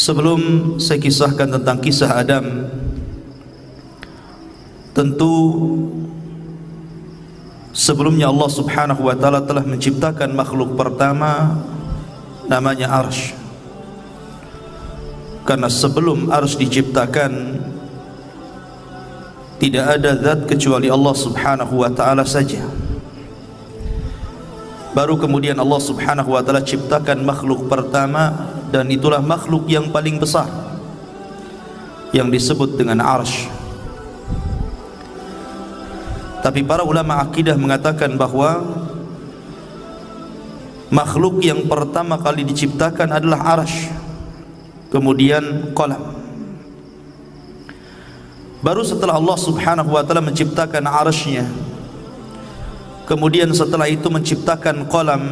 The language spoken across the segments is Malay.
Sebelum saya kisahkan tentang kisah Adam, tentu sebelumnya Allah Subhanahu wa taala telah menciptakan makhluk pertama namanya Arsy. Karena sebelum Arsy diciptakan tidak ada zat kecuali Allah Subhanahu wa taala saja. Baru kemudian Allah Subhanahu wa taala ciptakan makhluk pertama, dan itulah makhluk yang paling besar yang disebut dengan Arsy. Tapi para ulama akidah mengatakan bahwa makhluk yang pertama kali diciptakan adalah Arsy, kemudian qalam. Baru setelah Allah Subhanahu wa taala menciptakan Arsy-nya, kemudian setelah itu menciptakan qalam,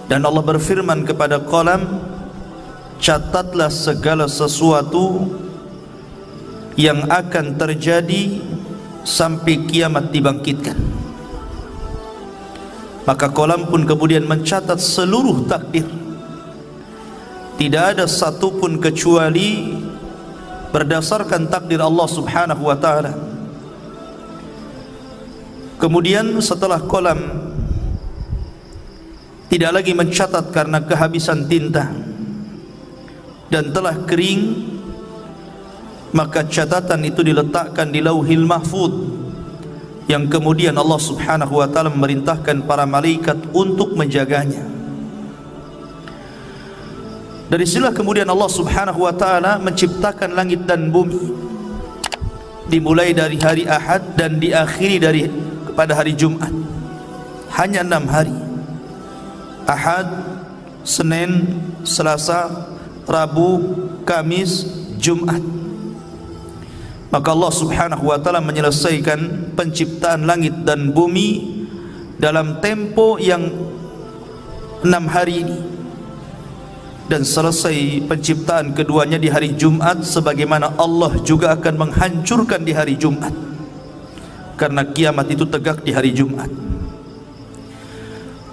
dan Allah berfirman kepada qalam, catatlah segala sesuatu yang akan terjadi sampai kiamat dibangkitkan. Maka qalam pun kemudian mencatat seluruh takdir. Tidak ada satupun kecuali berdasarkan takdir Allah Subhanahu wa taala. Kemudian setelah qalam tidak lagi mencatat karena kehabisan tinta dan telah kering, maka catatan itu diletakkan di Lauhil Mahfuz, yang kemudian Allah Subhanahu wa taala memerintahkan para malaikat untuk menjaganya. Dari sinilah kemudian Allah Subhanahu wa taala menciptakan langit dan bumi, dimulai dari hari Ahad dan diakhiri pada hari Jumat. Hanya 6 hari: Ahad, Senin, Selasa, Rabu, Kamis, Jumat. Maka Allah Subhanahu wa taala menyelesaikan penciptaan langit dan bumi dalam tempo yang 6 hari ini, dan selesai penciptaan keduanya di hari Jumat, sebagaimana Allah juga akan menghancurkan di hari Jumat, karena kiamat itu tegak di hari Jumat.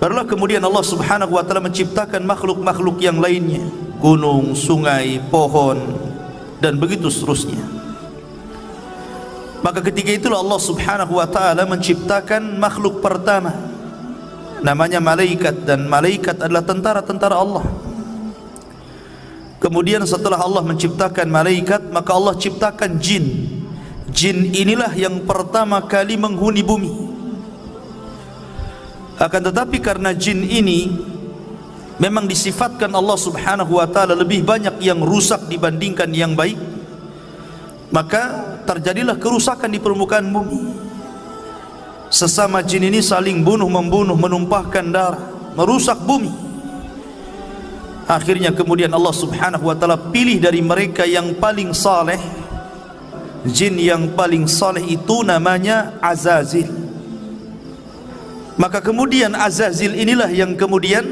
Barulah kemudian Allah Subhanahu wa taala menciptakan makhluk-makhluk yang lainnya, gunung, sungai, pohon, dan begitu seterusnya. Maka ketika itulah Allah Subhanahu wa taala menciptakan makhluk pertama namanya malaikat, dan malaikat adalah tentara-tentara Allah. Kemudian setelah Allah menciptakan malaikat, maka Allah ciptakan jin. Jin inilah yang pertama kali menghuni bumi. Akan tetapi karena jin ini memang disifatkan Allah Subhanahu wa taala lebih banyak yang rusak dibandingkan yang baik, maka terjadilah kerusakan di permukaan bumi. Sesama jin ini saling bunuh-membunuh, menumpahkan darah, merusak bumi. Akhirnya kemudian Allah Subhanahu wa taala pilih dari mereka yang paling saleh. Jin yang paling saleh itu namanya Azazil. Maka kemudian Azazil inilah yang kemudian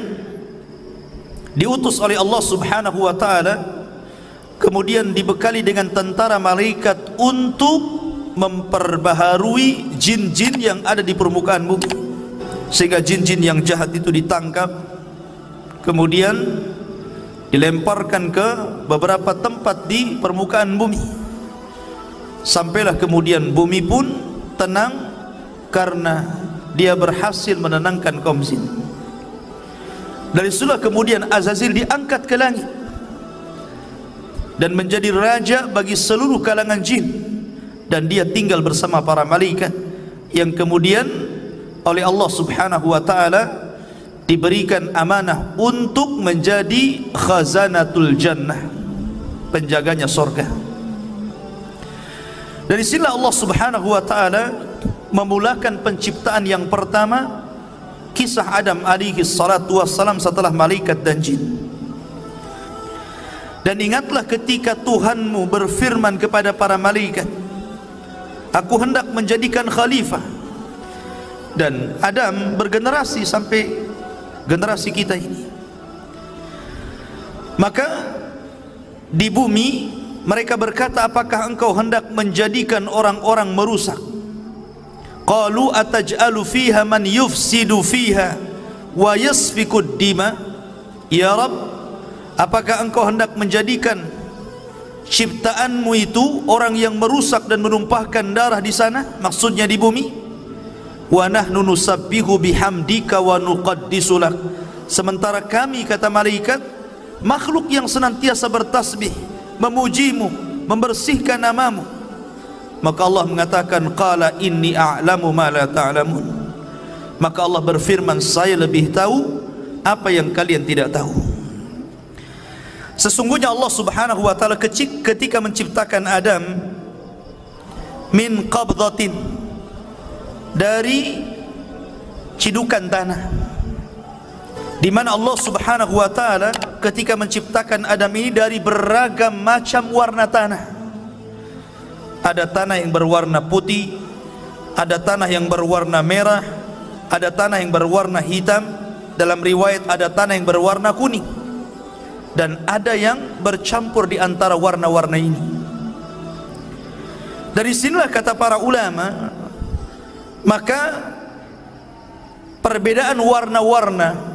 diutus oleh Allah Subhanahu wa taala, kemudian dibekali dengan tentara malaikat untuk memperbaharui jin-jin yang ada di permukaan bumi, sehingga jin-jin yang jahat itu ditangkap, kemudian dilemparkan ke beberapa tempat di permukaan bumi. Sampailah kemudian bumi pun tenang karena dia berhasil menenangkan kaum jin. Dari situlah kemudian Azazil diangkat ke langit dan menjadi raja bagi seluruh kalangan jin, dan dia tinggal bersama para malaikat yang kemudian oleh Allah Subhanahu wa taala diberikan amanah untuk menjadi khazanatul jannah, penjaganya surga. Dari sinilah Allah Subhanahu wa taala memulakan penciptaan yang pertama, kisah Adam alaihi salatu wassalam setelah malaikat dan jin. Dan ingatlah ketika Tuhanmu berfirman kepada para malaikat, aku hendak menjadikan khalifah. Dan Adam bergenerasi sampai generasi kita ini. Maka di bumi mereka berkata, apakah engkau hendak menjadikan orang-orang merusak? Qalu ataj'alu fiha man yufsidu fiha wa yasfikud dima. Ya Rabb, apakah engkau hendak menjadikan ciptaanmu itu orang yang merusak dan menumpahkan darah di sana, maksudnya di bumi? Wa nahnu nusabbihu bihamdika wa nuqaddisu lak, sementara kami, kata malaikat, makhluk yang senantiasa bertasbih, memujimu, membersihkan namamu. Maka Allah mengatakan, qala inni a'lamu ma la ta'lamun, maka Allah berfirman, saya lebih tahu apa yang kalian tidak tahu. Sesungguhnya Allah subhanahu wa ta'ala ketika menciptakan Adam min qabdatin, dari cidukan tanah, di mana Allah subhanahu wa ta'ala ketika menciptakan Adam ini dari beragam macam warna tanah. Ada tanah yang berwarna putih, ada tanah yang berwarna merah, ada tanah yang berwarna hitam, dalam riwayat ada tanah yang berwarna kuning, dan ada yang bercampur di antara warna-warna ini. Dari sinilah kata para ulama, maka perbedaan warna-warna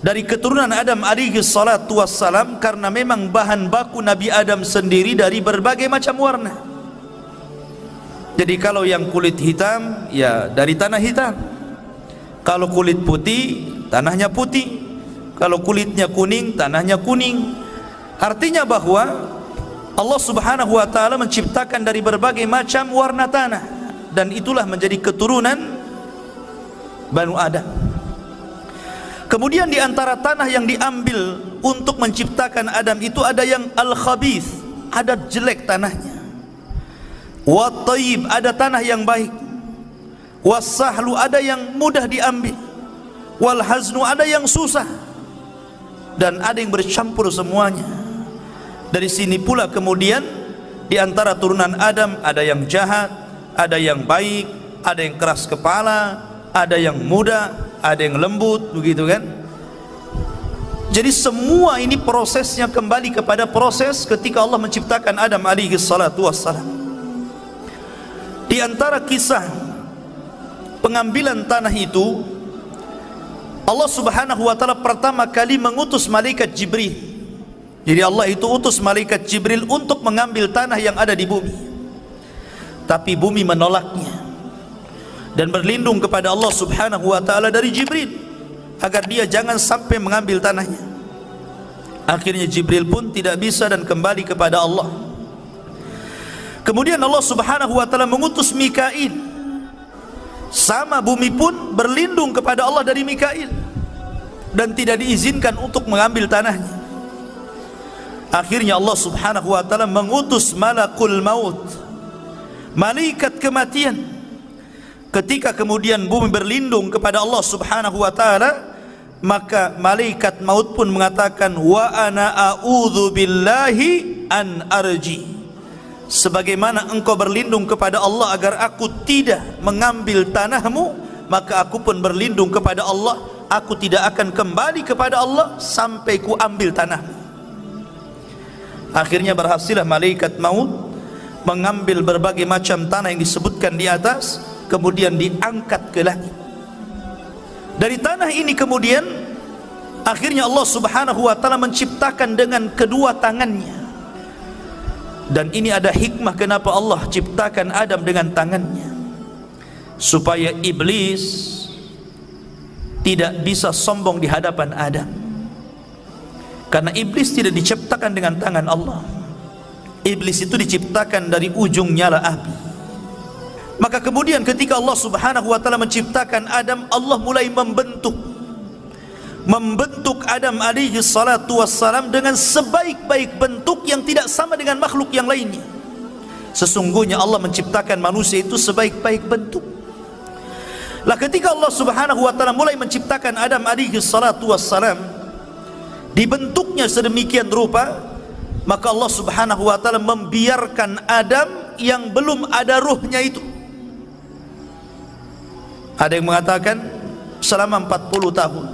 dari keturunan Adam alaihi salatu wassalam, karena memang bahan baku Nabi Adam sendiri dari berbagai macam warna. Jadi kalau yang kulit hitam, ya dari tanah hitam. Kalau kulit putih, tanahnya putih. Kalau kulitnya kuning, tanahnya kuning. Artinya bahwa Allah subhanahu wa ta'ala menciptakan dari berbagai macam warna tanah, dan itulah menjadi keturunan Banu Adam. Kemudian di antara tanah yang diambil untuk menciptakan Adam itu ada yang al-khabith, ada jelek tanahnya. Wa tayyib, ada tanah yang baik. Was-sahlu, ada yang mudah diambil. Wal haznu, ada yang susah. Dan ada yang bercampur semuanya. Dari sini pula kemudian di antara turunan Adam ada yang jahat, ada yang baik, ada yang keras kepala, ada yang muda, ada yang lembut, begitu kan? Jadi semua ini prosesnya kembali kepada proses ketika Allah menciptakan Adam alaihi salatu wassalam. Di antara kisah pengambilan tanah itu, Allah subhanahu wa ta'ala pertama kali mengutus malaikat Jibril. Jadi Allah itu utus malaikat Jibril untuk mengambil tanah yang ada di bumi. Tapi bumi menolaknya dan berlindung kepada Allah subhanahu wa ta'ala dari Jibril agar dia jangan sampai mengambil tanahnya. Akhirnya Jibril pun tidak bisa dan kembali kepada Allah. Kemudian Allah subhanahu wa ta'ala mengutus Mikail. Sama bumi pun berlindung kepada Allah dari Mikail dan tidak diizinkan untuk mengambil tanahnya. Akhirnya Allah subhanahu wa ta'ala mengutus malakul maut, malaikat kematian. Ketika kemudian bumi berlindung kepada Allah subhanahu wa ta'ala, maka malaikat maut pun mengatakan, wa ana a'udzu billahi an arji, sebagaimana engkau berlindung kepada Allah agar aku tidak mengambil tanahmu, maka aku pun berlindung kepada Allah, aku tidak akan kembali kepada Allah sampai ku ambil tanahmu. Akhirnya berhasillah malaikat maut mengambil berbagai macam tanah yang disebutkan di atas, kemudian diangkat ke langit. Dari tanah ini kemudian akhirnya Allah subhanahu wa ta'ala menciptakan dengan kedua tangannya. Dan ini ada hikmah kenapa Allah ciptakan Adam dengan tangannya, supaya iblis tidak bisa sombong di hadapan Adam, karena iblis tidak diciptakan dengan tangan Allah. Iblis itu diciptakan dari ujung nyala api. Maka kemudian ketika Allah subhanahu wa ta'ala menciptakan Adam, Allah mulai membentuk Adam alaihi salatu wassalam dengan sebaik-baik bentuk yang tidak sama dengan makhluk yang lainnya. Sesungguhnya Allah menciptakan manusia itu sebaik-baik bentuk. Lah ketika Allah subhanahu wa ta'ala mulai menciptakan Adam alaihi salatu wassalam, dibentuknya sedemikian rupa, maka Allah subhanahu wa ta'ala membiarkan Adam yang belum ada ruhnya itu. Ada yang mengatakan selama 40 tahun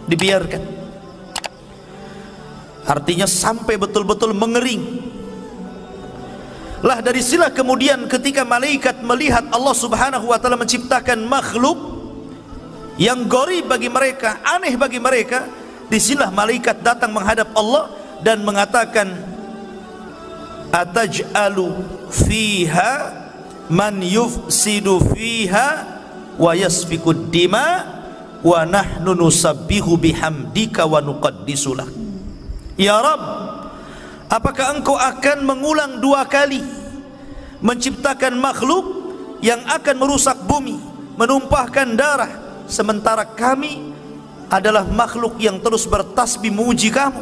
dibiarkan, artinya sampai betul-betul mengering. Lah dari sila kemudian ketika malaikat melihat Allah subhanahu wa ta'ala menciptakan makhluk yang gharib bagi mereka, aneh bagi mereka, disinilah malaikat datang menghadap Allah dan mengatakan, ataj'alu fiha man yufsidu fiha wa yasfikud dima wa nahnu nusabbihu bihamdika wa nuqaddisu lak. Ya Rabb, apakah engkau akan mengulang 2 kali menciptakan makhluk yang akan merusak bumi, menumpahkan darah, sementara kami adalah makhluk yang terus bertasbih memuji kamu?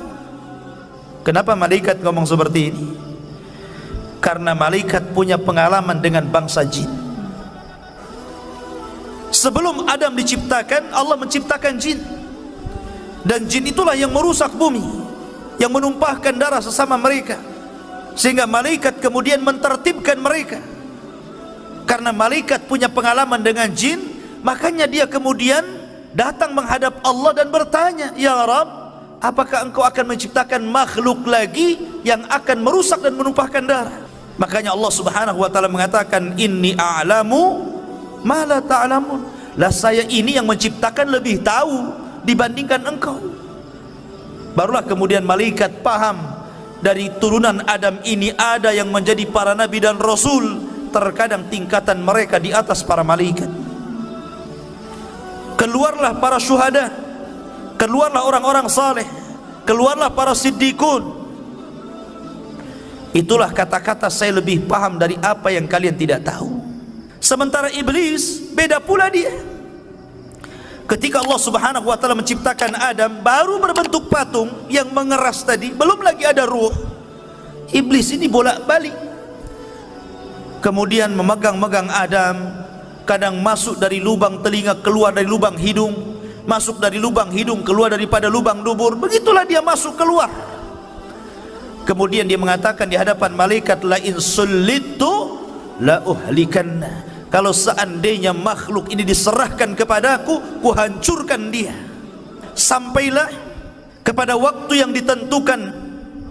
Kenapa malaikat ngomong seperti ini? Karena malaikat punya pengalaman dengan bangsa jin. Sebelum Adam diciptakan, Allah menciptakan jin, dan jin itulah yang merusak bumi, yang menumpahkan darah sesama mereka, sehingga malaikat kemudian mentertibkan mereka. Karena malaikat punya pengalaman dengan jin, makanya dia kemudian datang menghadap Allah dan bertanya, ya Rabb, apakah engkau akan menciptakan makhluk lagi yang akan merusak dan menumpahkan darah? Makanya Allah Subhanahu wa taala mengatakan, inni a'lamu ma la ta'lamun. Lah saya ini yang menciptakan lebih tahu dibandingkan engkau. Barulah kemudian malaikat paham, dari turunan Adam ini ada yang menjadi para nabi dan rasul, terkadang tingkatan mereka di atas para malaikat. Keluarlah para syuhada, keluarlah orang-orang saleh, keluarlah para siddiqun. Itulah kata-kata saya lebih paham dari apa yang kalian tidak tahu. Sementara iblis beda pula dia. Ketika Allah Subhanahu wa taala menciptakan Adam, baru berbentuk patung yang mengeras tadi, belum lagi ada ruh. Iblis ini bolak-balik, kemudian memegang-megang Adam, kadang masuk dari lubang telinga, keluar dari lubang hidung, masuk dari lubang hidung, keluar daripada lubang dubur. Begitulah dia masuk keluar. Kemudian dia mengatakan di hadapan malaikat, la in sullitu la uhlikanna. Kalau seandainya makhluk ini diserahkan kepadaku, kuhancurkan dia. Sampailah kepada waktu yang ditentukan,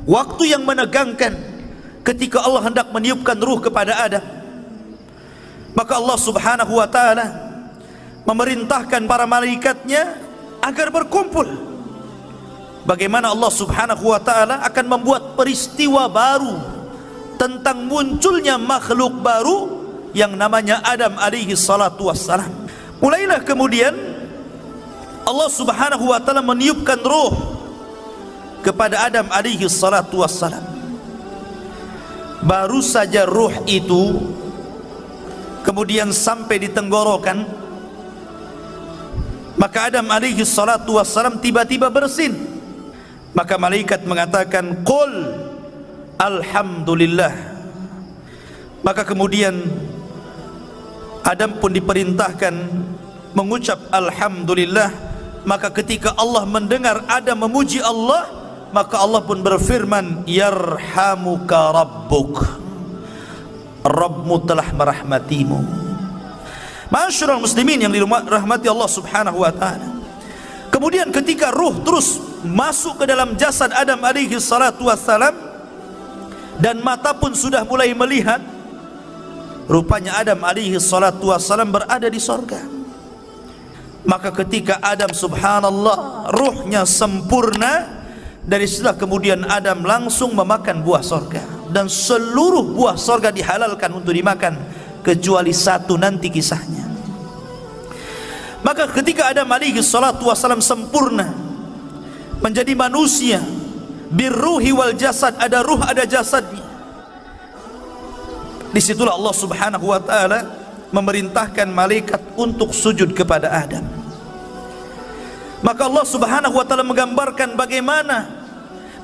waktu yang menegangkan, ketika Allah hendak meniupkan ruh kepada Adam. Maka Allah Subhanahu wa taala memerintahkan para malaikatnya agar berkumpul. Bagaimana Allah Subhanahu wa taala akan membuat peristiwa baru tentang munculnya makhluk baru yang namanya Adam alaihi salatu wassalam. Mulailah kemudian Allah Subhanahu wa taala meniupkan ruh kepada Adam alaihi salatu wassalam. Baru saja ruh itu kemudian sampai di tenggorokan, maka Adam alaihi salatu wassalam tiba-tiba bersin. Maka malaikat mengatakan, qul alhamdulillah. Maka kemudian Adam pun diperintahkan mengucap alhamdulillah. Maka ketika Allah mendengar Adam memuji Allah, maka Allah pun berfirman, yarhamuka rabbuk, Rabbmu telah merahmatimu. Ma'asyiral muslimin yang dirahmati Allah Subhanahu wa taala. Kemudian ketika ruh terus masuk ke dalam jasad Adam alaihi salatu wassalam, dan mata pun sudah mulai melihat, rupanya Adam alaihi salatu wassalam berada di sorga. Maka ketika Adam, subhanallah, ruhnya sempurna, dari setelah kemudian Adam langsung memakan buah sorga, dan seluruh buah sorga dihalalkan untuk dimakan kecuali satu, nanti kisahnya. Maka ketika Adam alaihi salatu wassalam sempurna menjadi manusia, birruhi wal jasad, ada ruh ada jasadnya, disitulah Allah Subhanahu wa ta'ala memerintahkan malaikat untuk sujud kepada Adam. Maka Allah Subhanahu wa ta'ala menggambarkan bagaimana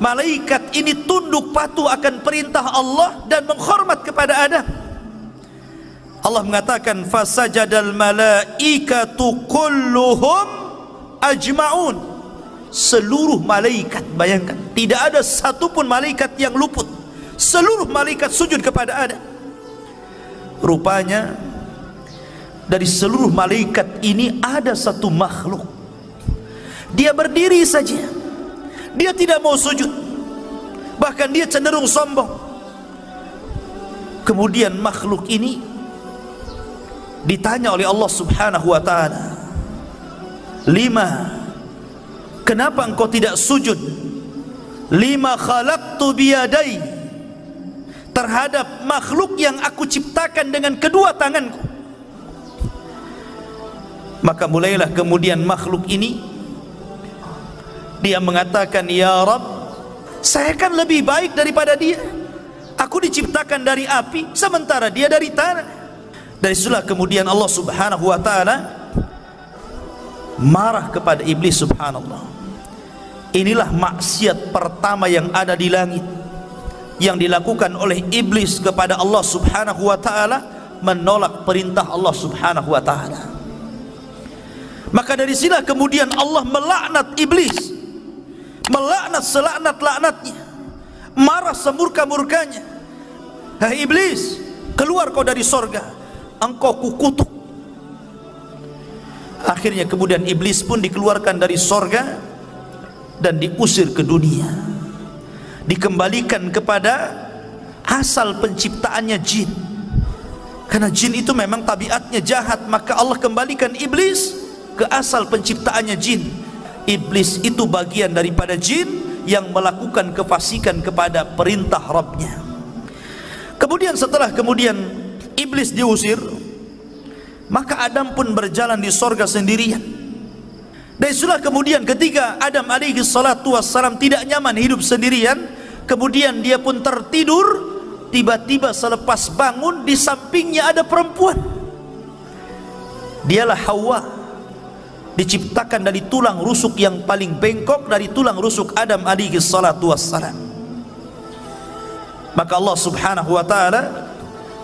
malaikat ini tunduk patuh akan perintah Allah dan menghormat kepada Adam. Allah mengatakan, fasajadal malaikatu kulluhum ajma'un. Seluruh malaikat, bayangkan, tidak ada satupun malaikat yang luput. Seluruh malaikat sujud kepada Adam. Rupanya dari seluruh malaikat ini ada satu makhluk, dia berdiri saja, dia tidak mau sujud, bahkan dia cenderung sombong. Kemudian makhluk ini ditanya oleh Allah Subhanahu wa ta'ala, lima kenapa engkau tidak sujud lima khalaqtu biyadai, terhadap makhluk yang aku ciptakan dengan kedua tanganku. Maka mulailah kemudian makhluk ini dia mengatakan, ya Rabb, saya kan lebih baik daripada dia. Aku diciptakan dari api sementara dia dari tanah. Dari situlah kemudian Allah Subhanahu wa taala marah kepada iblis. Subhanallah, inilah maksiat pertama yang ada di langit yang dilakukan oleh iblis kepada Allah Subhanahu wa taala, menolak perintah Allah Subhanahu wa taala. Maka dari sinilah kemudian Allah melaknat iblis, melaknat selaknat-laknatnya, marah semurka-murkanya. Hai iblis, keluar kau dari sorga, engkau kukutuk. Akhirnya kemudian iblis pun dikeluarkan dari sorga dan diusir ke dunia, dikembalikan kepada asal penciptaannya, jin. Karena jin itu memang tabiatnya jahat, maka Allah kembalikan iblis ke asal penciptaannya, jin. Iblis itu bagian daripada jin yang melakukan kefasikan kepada perintah Rabbnya. Kemudian setelah iblis diusir, maka Adam pun berjalan di sorga sendirian. Dan itulah kemudian ketika Adam alaihi salatu wassalam tidak nyaman hidup sendirian, kemudian dia pun tertidur. Tiba-tiba selepas bangun, di sampingnya ada perempuan. Dialah Hawa, diciptakan dari tulang rusuk yang paling bengkok, dari tulang rusuk Adam alaihi salatu wassalam. Maka Allah Subhanahu wa taala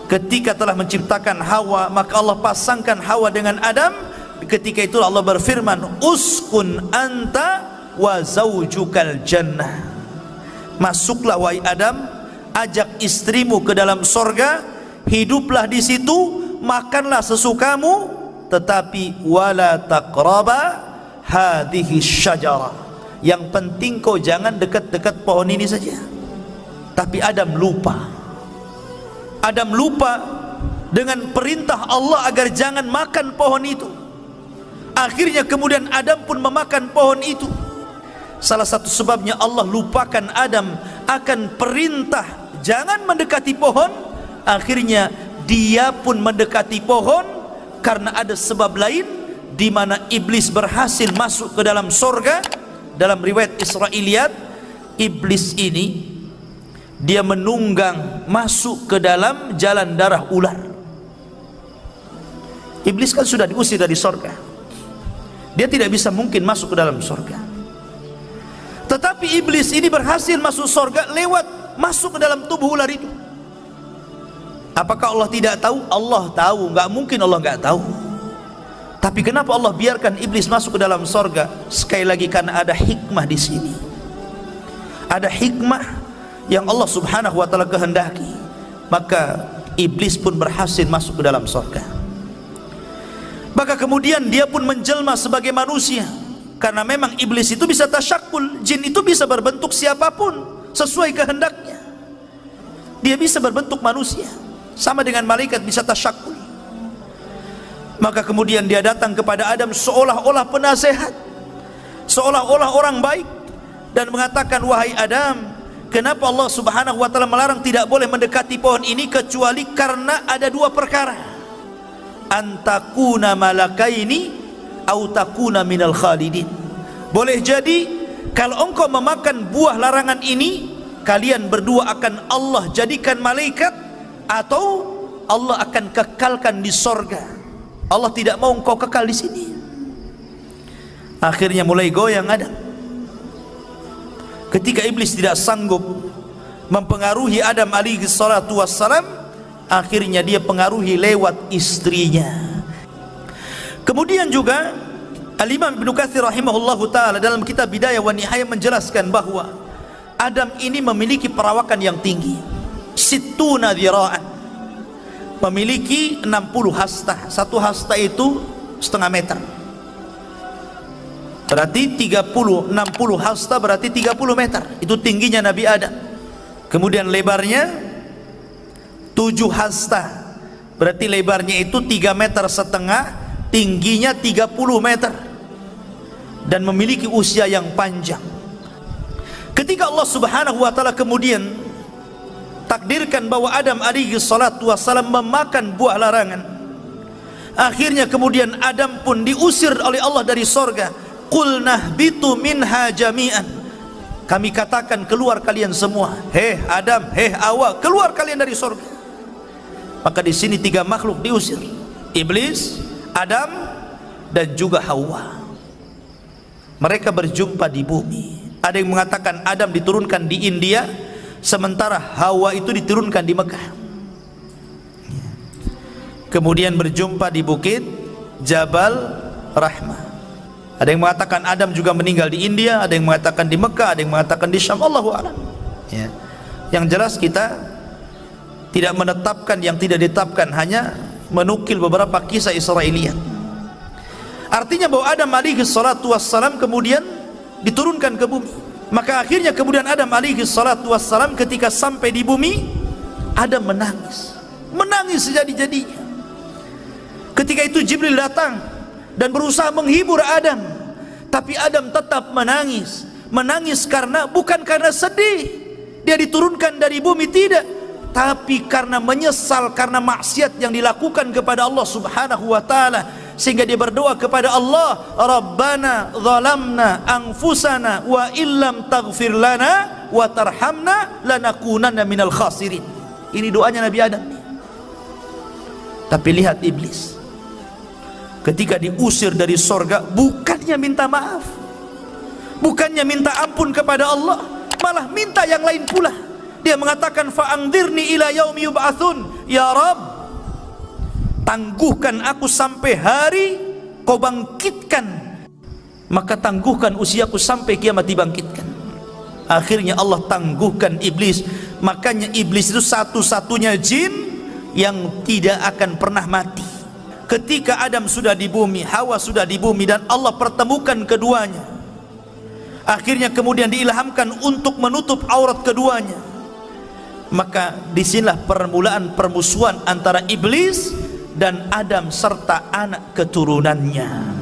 ketika telah menciptakan Hawa, maka Allah pasangkan Hawa dengan Adam. Ketika itu Allah berfirman, uskun anta wa zaujukal jannah, masuklah wahai Adam, ajak istrimu ke dalam sorga, hiduplah di situ, makanlah sesukamu, tetapi wala taqraba hadhihi syajara, yang penting kau jangan dekat-dekat pohon ini saja. Tapi Adam lupa dengan perintah Allah agar jangan makan pohon itu. Akhirnya kemudian Adam pun memakan pohon itu. Salah satu sebabnya Allah lupakan Adam akan perintah jangan mendekati pohon. Akhirnya dia pun mendekati pohon karena ada sebab lain, di mana iblis berhasil masuk ke dalam sorga. Dalam riwayat Israiliyat, iblis ini dia menunggang masuk ke dalam jalan darah ular. Iblis kan sudah diusir dari sorga, dia tidak bisa mungkin masuk ke dalam sorga. Tetapi iblis ini berhasil masuk sorga masuk ke dalam tubuh ular itu. Apakah Allah tidak tahu? Allah tahu, nggak mungkin Allah nggak tahu. Tapi kenapa Allah biarkan iblis masuk ke dalam sorga? Sekali lagi karena ada hikmah di sini. Ada hikmah yang Allah Subhanahu wa taala kehendaki. Maka iblis pun berhasil masuk ke dalam sorga. Maka kemudian dia pun menjelma sebagai manusia. Karena memang iblis itu bisa tasyakul, jin itu bisa berbentuk siapapun sesuai kehendaknya. Dia bisa berbentuk manusia, sama dengan malaikat bisa tasyakul. Maka kemudian dia datang kepada Adam seolah-olah penasehat, seolah-olah orang baik, dan mengatakan, wahai Adam, kenapa Allah Subhanahu wa taala melarang tidak boleh mendekati pohon ini kecuali karena ada dua perkara. Antakuna malakaini au takuna minal khalidin. Boleh jadi kalau engkau memakan buah larangan ini, kalian berdua akan Allah jadikan malaikat, atau Allah akan kekalkan di sorga. Allah tidak mau engkau kekal di sini. Akhirnya mulai goyang Adam. Ketika iblis tidak sanggup mempengaruhi Adam alaihi salatu wassalam, akhirnya dia pengaruhi lewat istrinya. Kemudian juga Al-Imam Ibnu Katsir rahimahullahu taala dalam kitab Bidayah wa Nihayah menjelaskan bahwa Adam ini memiliki perawakan yang tinggi, sittuna dzira'an, memiliki 60 hasta. Satu hasta itu setengah meter, berarti 60 hasta berarti 30 meter. Itu tingginya Nabi Adam. Kemudian lebarnya 7 hasta, berarti lebarnya itu 3,5 meter, tingginya 30 meter. dan memiliki usia yang panjang. Ketika Allah Subhanahu wa taala kemudian takdirkan bahwa Adam alaihi salatu wassalam memakan buah larangan, akhirnya kemudian Adam pun diusir oleh Allah dari sorga. Qul nahbitu minha jami'an, kami katakan keluar kalian semua, hei Adam, hei Hawa, keluar kalian dari sorga. Maka di sini tiga makhluk diusir, iblis, Adam, dan juga Hawa. Mereka berjumpa di bumi. Ada yang mengatakan Adam diturunkan di India, sementara Hawa itu diturunkan di Mekah. Kemudian berjumpa di bukit Jabal Rahmah. Ada yang mengatakan Adam juga meninggal di India, ada yang mengatakan di Mekah, ada yang mengatakan di Syam. Allahu a'lam. Ya. Yang jelas kita tidak menetapkan yang tidak ditetapkan, hanya menukil beberapa kisah Israiliyat. Artinya bahwa Adam alaihi salatu wassalam kemudian diturunkan ke bumi. Maka akhirnya kemudian Adam alaihi salatu wassalam ketika sampai di bumi, Adam menangis, menangis sejadi-jadinya. Ketika itu Jibril datang dan berusaha menghibur Adam, tapi Adam tetap menangis. Menangis karena bukan karena sedih dia diturunkan dari bumi, tidak, tapi karena menyesal karena maksiat yang dilakukan kepada Allah Subhanahu wa taala, sehingga dia berdoa kepada Allah, Rabbana zalamna anfusana wa illam taghfir lana wa tarhamna lanakunanna minal khasirin. Ini doanya Nabi Adam. Tapi lihat iblis, ketika diusir dari sorga, bukannya minta maaf, bukannya minta ampun kepada Allah, malah minta yang lain pula. Dia mengatakan, fa'angdirni ila yaumi yub'atsun, ya Rabb, tangguhkan aku sampai hari kau bangkitkan, maka tangguhkan usiaku sampai kiamat dibangkitkan. Akhirnya Allah tangguhkan iblis. Makanya iblis itu satu-satunya jin yang tidak akan pernah mati. Ketika Adam sudah di bumi, Hawa sudah di bumi, dan Allah pertemukan keduanya, akhirnya kemudian diilhamkan untuk menutup aurat keduanya. Maka disinilah permulaan permusuhan antara iblis dan Adam serta anak keturunannya.